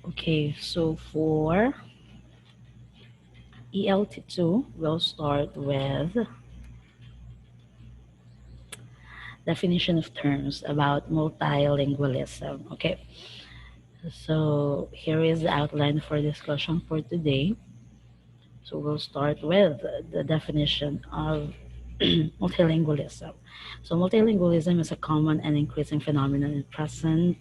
Okay, so for ELT2, we'll start with definition of terms about multilingualism. Okay, so here is the outline for discussion for today. So we'll start with the definition of multilingualism. So multilingualism is a common and increasing phenomenon in present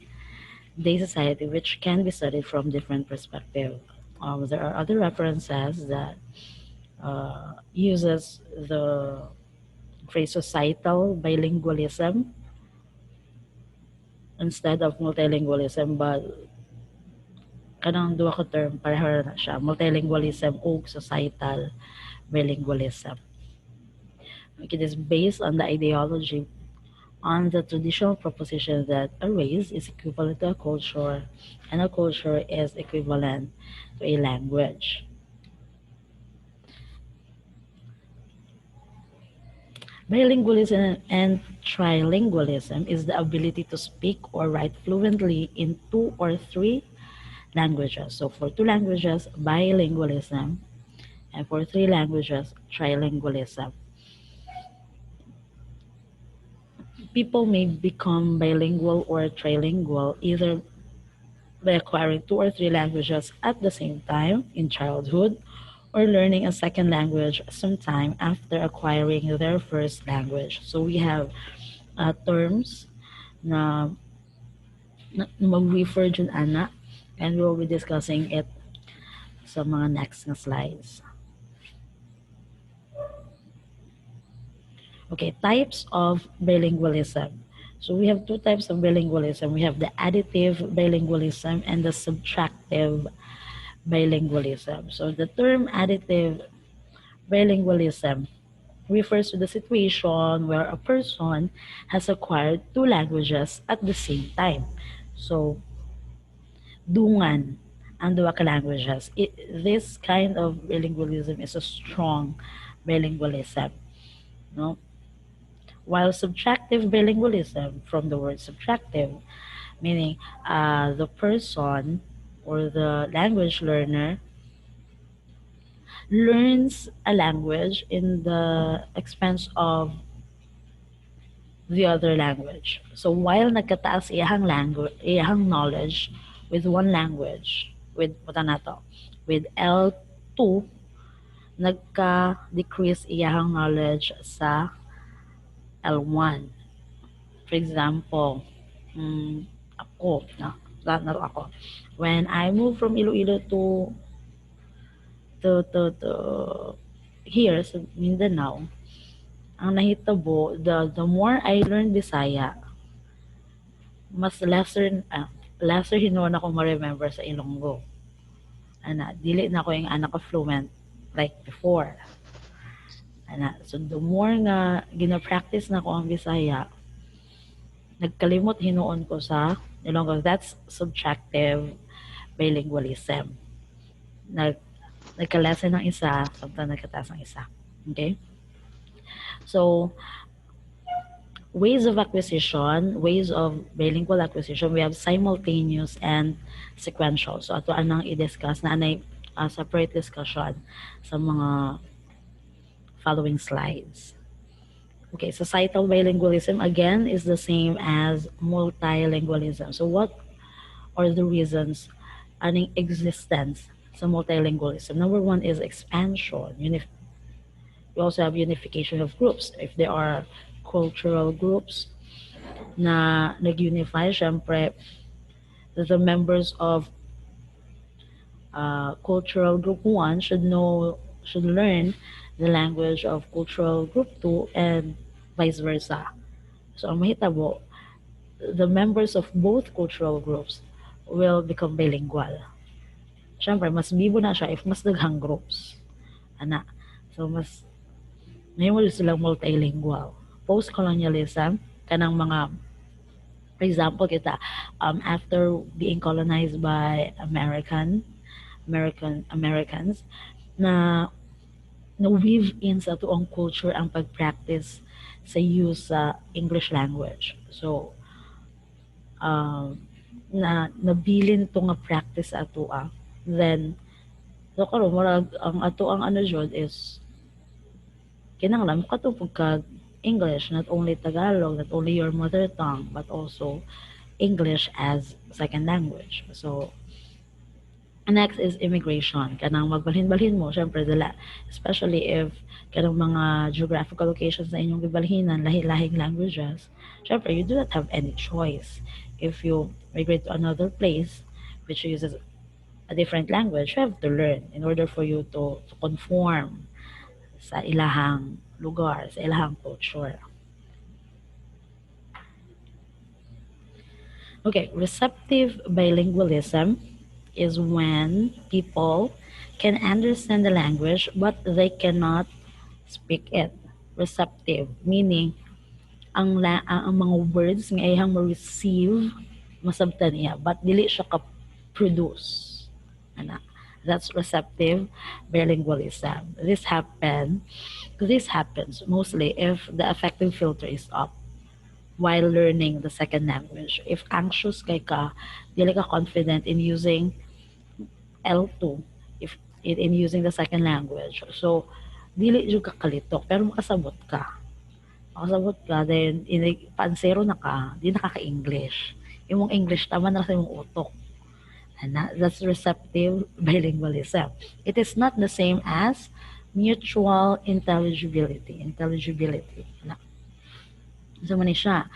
day society which can be studied from different perspectives. There are other references that uses the phrase societal bilingualism instead of multilingualism, but kanang duwa ka term pareho na siya, multilingualism o societal bilingualism. It is based on the ideology on the traditional proposition that a race is equivalent to a culture and a culture is equivalent to a language. Bilingualism and trilingualism is the ability to speak or write fluently in 2 or 3 languages. So for 2 languages, bilingualism, and for 3 languages, trilingualism. People may become bilingual or trilingual either by acquiring 2 or 3 languages at the same time in childhood or learning a second language sometime after acquiring their first language. So we have terms na, mag-refer dyan ana, and we'll be discussing it sa mga next na slides. Okay, types of bilingualism. So we have 2 types of bilingualism. We have the additive bilingualism and the subtractive bilingualism. So the term additive bilingualism refers to the situation where a person has acquired 2 languages at the same time. So, dungan ang duwa ka languages. This kind of bilingualism is a strong bilingualism. No? While subtractive bilingualism, from the word subtractive, meaning the person or the language learner learns a language in the expense of the other language. So while nagkataas iyahang language, iyahang knowledge with one language, with with L2, nagka-decrease iyahang knowledge sa L1. For example, ako, ako. When I moved from Iloilo to here sa Mindanao, ang nahitabo, the more I learned Bisaya, mas lesser hinuon ako ma-remember sa Ilonggo. Dili na ako yung anak ko fluent like before. So the more nga gina-practice na ko ang Bisaya, nagkalimot hinuon ko sa Ilonggo. That's subtractive bilingualism. Nagka-lesson ng isa, sometimes nagkataas ng isa. Okay? So, ways of acquisition, ways of bilingual acquisition, we have simultaneous and sequential. So, ato anang i-discuss na anay separate discussion sa mga following slides. Okay, societal bilingualism, again, is the same as multilingualism. So, what are the reasons aning existence sa multilingualism? Number 1 is expansion. We also have unification of groups. If there are cultural groups na nag-unify, syempre, the members of cultural group 1 should learn the language of cultural group 2 and vice versa. So, ang mahitabo, the members of both cultural groups will become bilingual. Syempre, mas bibo na siya if mas daghang groups. So, mas ngayon silang multilingual. Post-colonialism, kanang mga, for example, kita, after being colonized by Americans, na weave in sa tuong culture ang pag-practice sa use sa English language. So, na nabilin to nga practice ato then so karon murag ang ato ang ano jud is kinahanglan makatupog ka English, not only Tagalog, not only your mother tongue, but also English as second language. So next is immigration. Kanang magbalhin-balhin mo, syempre dala. Especially if kanang mga geographical locations na inyong gibalhinan, lahi-lahing languages, syempre you do not have any choice. If you migrate to another place which uses a different language, you have to learn in order for you to conform sa ilahang lugar, sa ilahang culture. Okay, receptive bilingualism is when people can understand the language but they cannot speak it. Receptive, meaning ang mga words nga iyang ma-receive, masabtan niya, but dili siya ka-produce. Ana. That's receptive bilingualism. This happens mostly if the affective filter is up while learning the second language. If anxious kay ka, dili ka confident in using ELT2 if in using the second language. So dili jud ka kalitok pero makasabot ka. Makasabot ka then pansero na ka, di nakaka-English. Imong English tama na sa imong utok. And that's receptive bilingualism. It is not the same as mutual intelligibility. So man siya.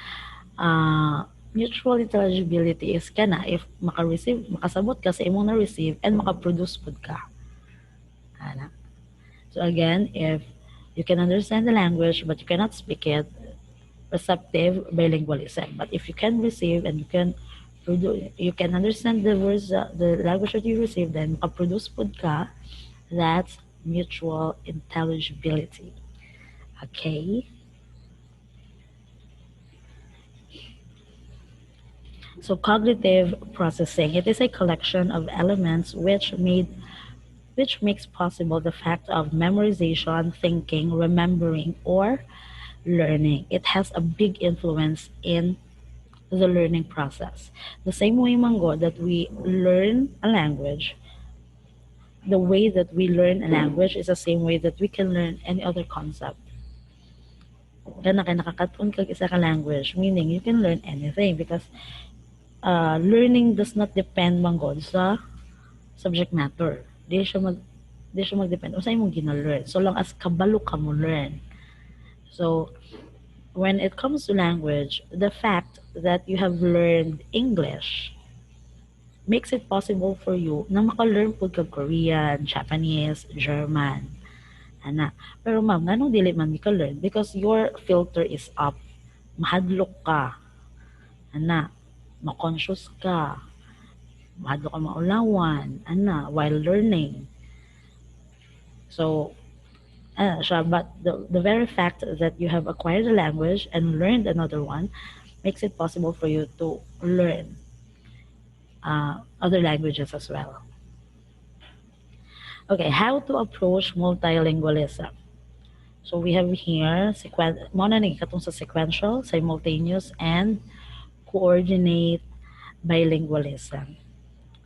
Mutual intelligibility is kana if makasabot ka sa imong na-receive and makaproduce pud ka. Ana. So again, if you can understand the language but you cannot speak it, receptive bilingualism. But if you can receive and you can understand the words, the language that you receive, then makaproduce pud ka, that's mutual intelligibility. Okay? So cognitive processing, it is a collection of elements which makes possible the fact of memorization, thinking, remembering, or learning. It has a big influence in the learning process. The same way, Mango, that we learn a language, the way that we learn a language is the same way that we can learn any other concept. Kana kay nakakatun kag isa ka language, meaning you can learn anything because learning does not depend manggod sa subject matter. Di siya mag-depend unsa imong gina-learn so long as kabalo ka mo learn. So when it comes to language, the fact that you have learned English makes it possible for you na maka-learn pud kag Korean, Japanese, German. Ana. Pero ma'am, nganong dili man mi ka-learn? Because your filter is up. Mahadlok ka. Ana. Ma-conscious ka. Mahadlok ka maulawan. Ana. While learning. So, but the very fact that you have acquired a language and learned another one makes it possible for you to learn other languages as well. Okay, how to approach multilingualism. So we have here sequential, simultaneous, and coordinate bilingualism.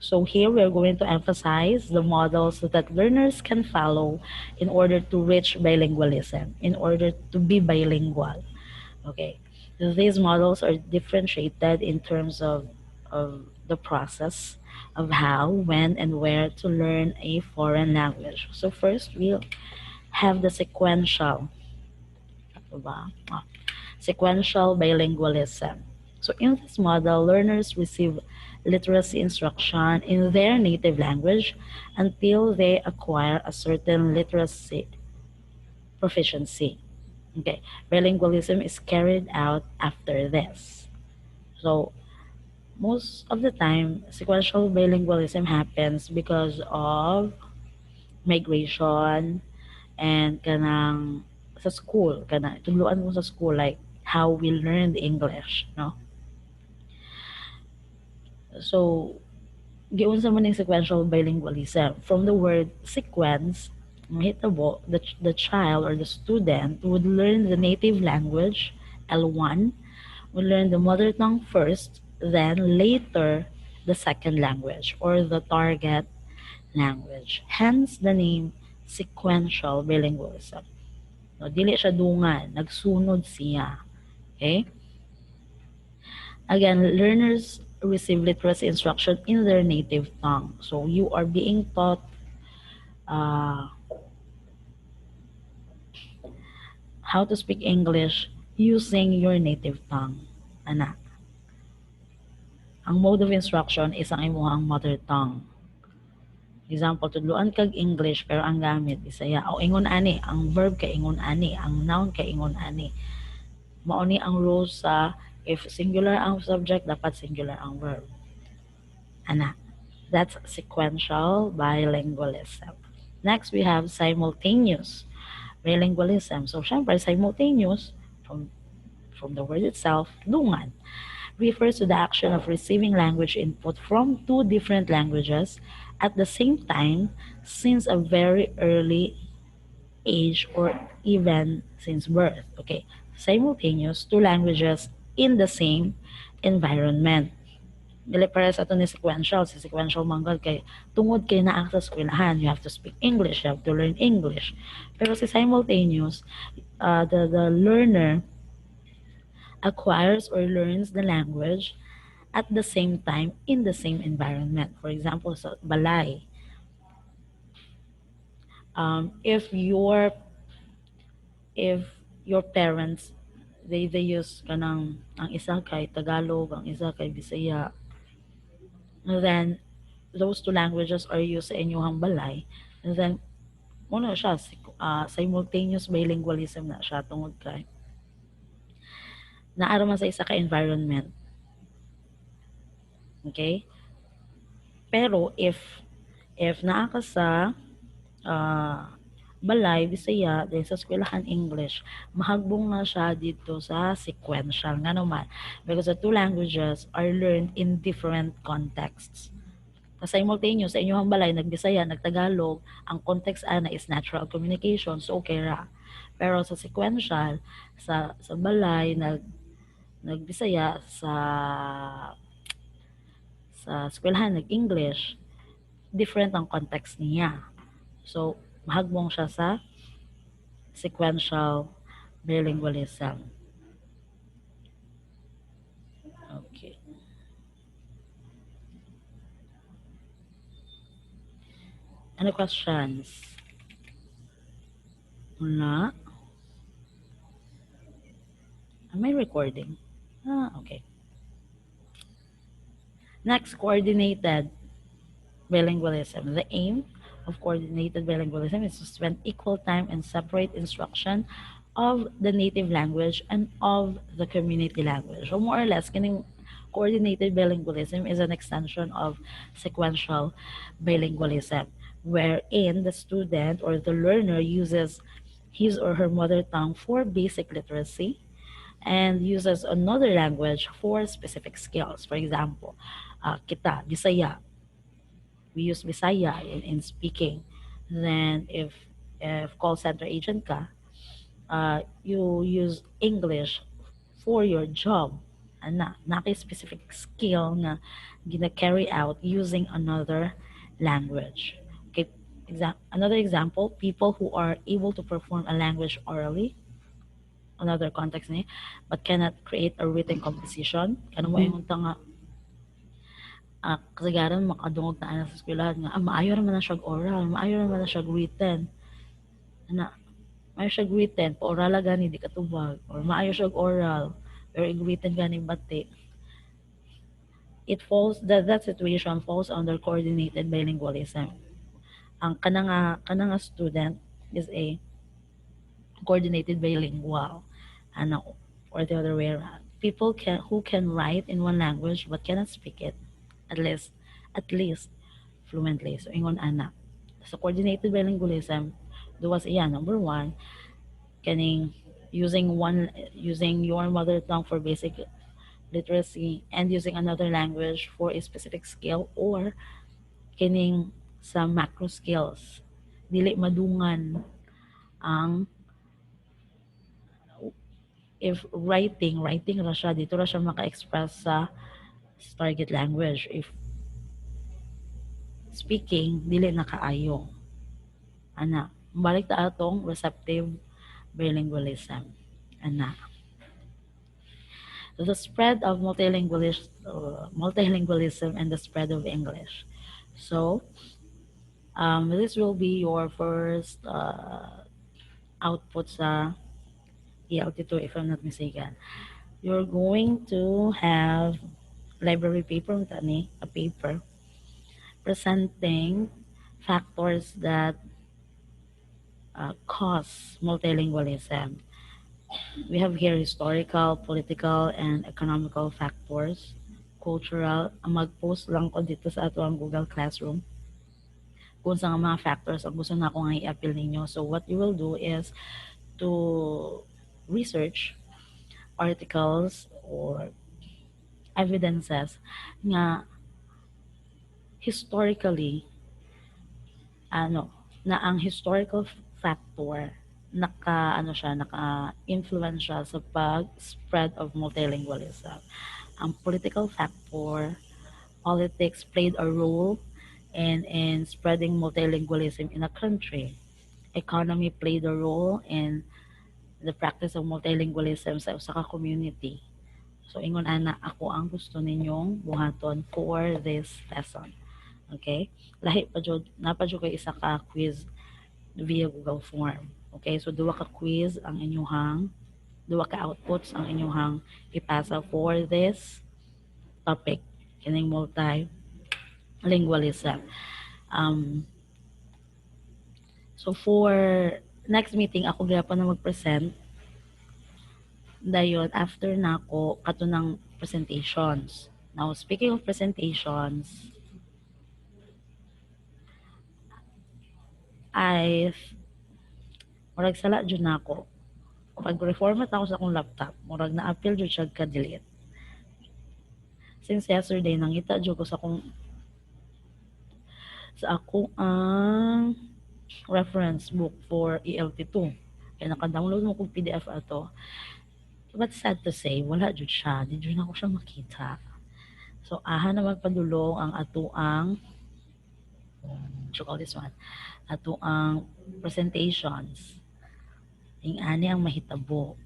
So here we are going to emphasize the models that learners can follow in order to reach bilingualism, in order to be bilingual. Okay, so these models are differentiated in terms of the process of how, when, and where to learn a foreign language. So first we'll have the sequential bilingualism. So in this model, learners receive literacy instruction in their native language until they acquire a certain literacy proficiency. Okay, bilingualism is carried out after this. So most of the time, sequential bilingualism happens because of migration and kanang sa school, kanang tuluan mo sa school, like how we learned English, no? So, giunsa man yung sequential bilingualism. From the word sequence, mahitabo, the child or the student would learn the native language, L1, would learn the mother tongue first, then later the second language or the target language. Hence the name sequential bilingualism. No, dili siya dungan, nagsunod siya. Okay? Again, learners receive literacy instruction in their native tongue. So you are being taught how to speak English using your native tongue. Ana. Ang mode of instruction is ang imuhang mother tongue. Example, tudluan kag English pero ang gamit Bisaya. O ingon ani, ang verb kay ingon ani, ang noun kay ingon ani. Mao ni ang rules sa if singular ang subject, dapat singular ang verb. Ana. That's sequential bilingualism. Next, we have simultaneous bilingualism. So, syempre, simultaneous, from the word itself, dungan, refers to the action of receiving language input from two different languages at the same time since a very early age or even since birth. Okay, simultaneous, two languages in the same environment. Dili para sa ito ni sequential. Si sequential manggod kay tungod kay naa sa eskwelahan, you have to speak English, you have to learn English. Pero si simultaneous, the learner acquires or learns the language at the same time in the same environment. For example, sa balay, if your parents they use kanang ang isa kay Tagalog, ang isa kay Bisaya, then those two languages are used sa inyong balay, and then muna siya simultaneous bilingualism na siya tungod kay naara man sa isa ka environment. Okay? Pero if naa ka sa balay, Bisaya, then sa eskwelahan English, mahagbong na siya dito sa sequential nga naman because the two languages are learned in different contexts. Sa simultaneous, sa inyong balay, nagbisaya, nagtagalog, ang context ana is natural communication, so okay ra. Pero sa sequential, sa balay, nagbisaya, sa eskwelahan, nag-English, different ang context niya. So, mahagbong siya sa sequential bilingualism. Okay. Ano questions? Wala? Am I recording? Okay. Next, coordinated bilingualism. The aim of coordinated bilingualism is to spend equal time and separate instruction of the native language and of the community language. So more or less, coordinated bilingualism is an extension of sequential bilingualism, wherein the student or the learner uses his or her mother tongue for basic literacy and uses another language for specific skills. For example, kita, Bisaya, we use Bisaya in speaking. Then if call center agent ka, you use English for your job. Specific skill na gina-carry out using another language. Okay, another example, people who are able to perform a language orally, another context ni, but cannot create a written composition. Kanang mo yung nga, kasagaran makadungog na anak sa eskwelahan nga, maayo naman na siya oral, maayo naman na siya written. Maayo siya written, pa-oral gani, di katubag. Or maayo siya oral, pero written gani bati. That situation falls under coordinated bilingualism. Ang kanang student is a coordinated bilingual. Or the other way around. People who can write in one language but cannot speak it at least fluently. So ingon ana. So coordinated bilingualism, duwas iya number one, kaning using your mother tongue for basic literacy and using another language for a specific skill, or kining sa macro skills, dili madungan ang if writing ra siya, dito ra siya maka-express sa target language. If speaking, dili na kaayo. Ana, balik ta atong receptive bilingualism. Ana. The spread of multilingualism and the spread of English. So, this will be your first output sa ELT2 if I'm not mistaken. You're going to have library paper, a paper presenting factors that cause multilingualism. We have here historical, political, and economical factors, cultural. Mag-post lang ko dito sa ato ang Google Classroom kung sa mga factors ang gusto na akong i-appeal ninyo. So what you will do is to research articles or evidences nga historically na ang historical factor naka-influence siya sa pag-spread of multilingualism. Ang political factor, politics played a role in spreading multilingualism in a country. Economy played a role in the practice of multilingualism sa usa ka community. So ingon ana ako ang gusto ninyong buhaton for this lesson. Okay? Lahi pa jud napa jud kay isa ka quiz via Google Form. Okay? So duwa ka quiz ang inyuhang duwa ka outputs ang inyuhang ipasa for this topic kining multilingualism. So for next meeting ako gyapon na mag-present dayon after nako katunang presentations. Now speaking of presentations, murag sala jud nako. Pag reformat ako sa akong laptop, murag na-appeal jud siya ka-delete. Since yesterday nangita jud ko sa akong reference book for ELT2. Kaya naka-download mo kong PDF ato. But sad to say, wala jud siya. Di jud na ko siya makita. So aha na magpadulong ang atuang this one. Atuang presentations. Ani ang mahitabo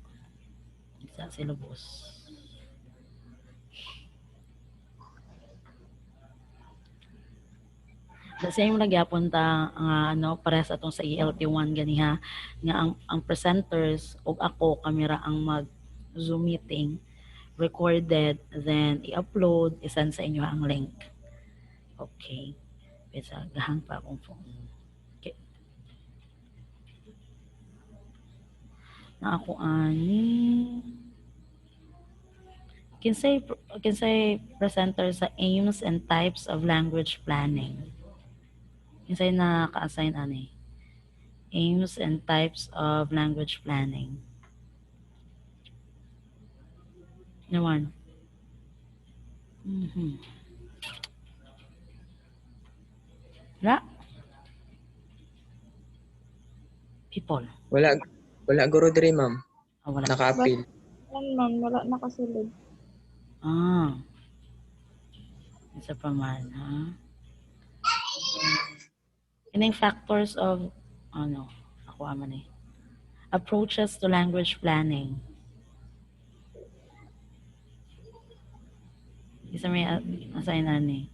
sa syllabus. The same nagyapon ta pares atong sa ELT1 ganiha nga ang presenters ug ako kamera ang mag Zoom meeting recorded, then i-upload, isend sa inyo ang link. Okay. Bisa gahang pa akong phone. Okay. Na ako ani kinsay presenter sa aims and types of language planning. Kinsay na ka-assign ani? Aims and types of language planning. Naman. Wala? People. Wala guro diri, ma'am. Wala. Naka-appeal. Ma'am, wala nakasulod. Isa pa man, ha? Ining factors of, ako man eh. Approaches to language planning. Isa may assign ani.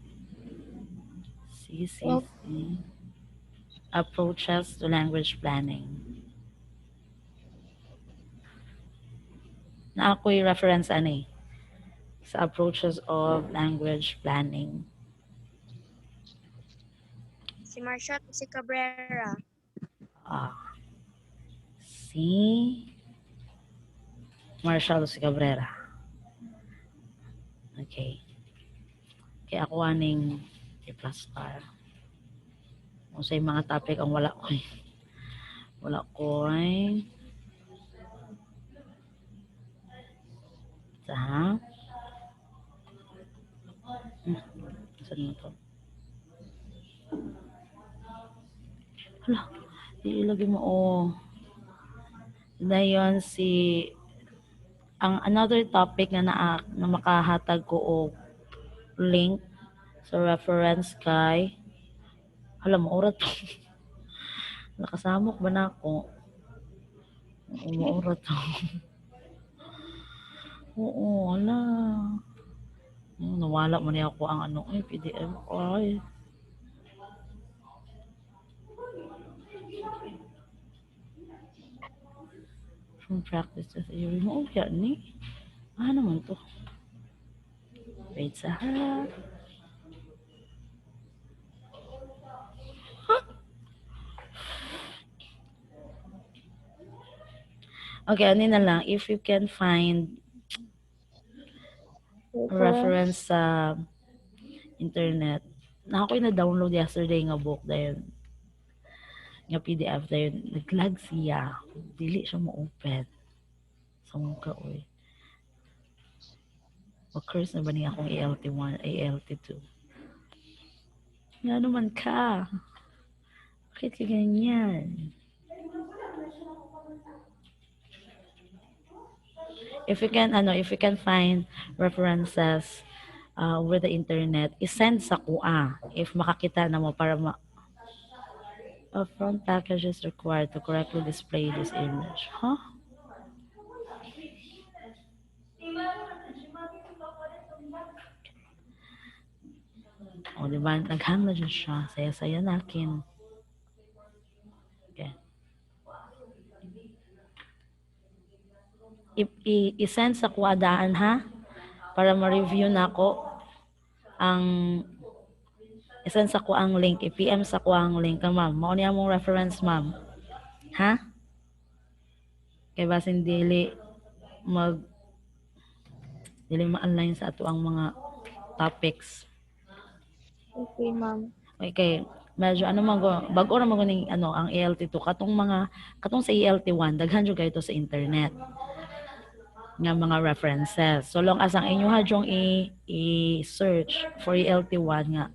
CCC. Approaches to language planning. Na ako'y reference ani sa approaches of language planning. Si Marcia at si Cabrera. Si Marshall si Cabrera. Okay. Kaya ako aning A++. Kung sa mga topic ang wala ko. Wala ko ay saan mo to? Hala, ilagay mo dayon ang another topic na makahatag ko link sa reference kay alam mo oras to. Nakasamok ba na ako? Oras to. Oo, ala. Nawala man niya ako ang ano, PDF. Ay. From practice to theory mo, yan ni. Naman to? Wait sa harap. Okay, ano na lang. If you can find reference sa internet. Na ako yung na-download yesterday nga book dahil nga PDF dahil naglag siya. Dili siya mo-open. Sa mukha, oy. Occurs na ba niya akong ELT1, ELT2? Nga naman ka. Bakit ka ganyan? If you can find references over the internet, isend sa kuha. If makakita na mo para a front package is required to correctly display this image. Huh? O, diba? Naghang na dyan siya. Saya-saya nakin. Okay. I-send sa kuadaan ha para ma-review na ako ang i-send sa ko ang link, i-PM sa ko ang link ma'am. Mao niya mong reference ma'am. Ha? Kay basin dili ma-align sa ato ang mga topics. Okay, ma'am. Okay. Medyo bago na mo ning ang ELT2 katong sa ELT1 daghan jud kay ito sa internet nga mga references. So long as ang inyo hadyong i-search for ELT1 nga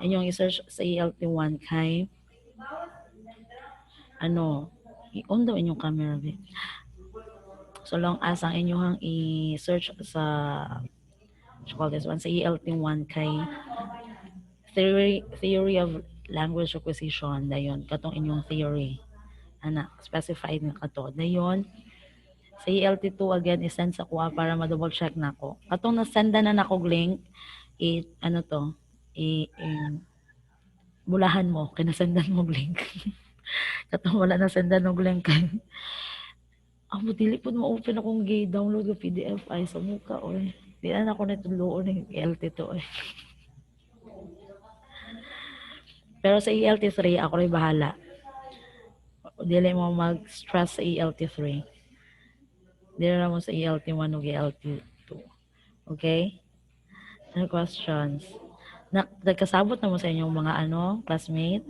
inyong i-search sa ELT1 kay i-on daw inyong camera. So long as ang inyong i-search sa sa ELT1 kay theory of language acquisition dayon katong inyong theory specified nga kato dayon sa ELT2 again i-send sa kuha para ma-double check nako katong na-senda na nako link bulahan mo kinasendan mo link katong wala na sendan og link kay dili pud ma-open akong download ng PDF ay sa mukha oy di na ako natuloon ng ELT2 oy. Pero sa ELT3 ako rin bahala. Dili mo mag-stress sa ELT3. Dili na mo sa ELT1 o ELT2. Okay? Ano questions? Nagkasabot na mo sa inyong mga classmate?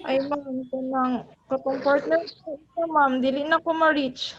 Ay, ma'am, katong partner ko, ma'am, dili na ko ma-reach.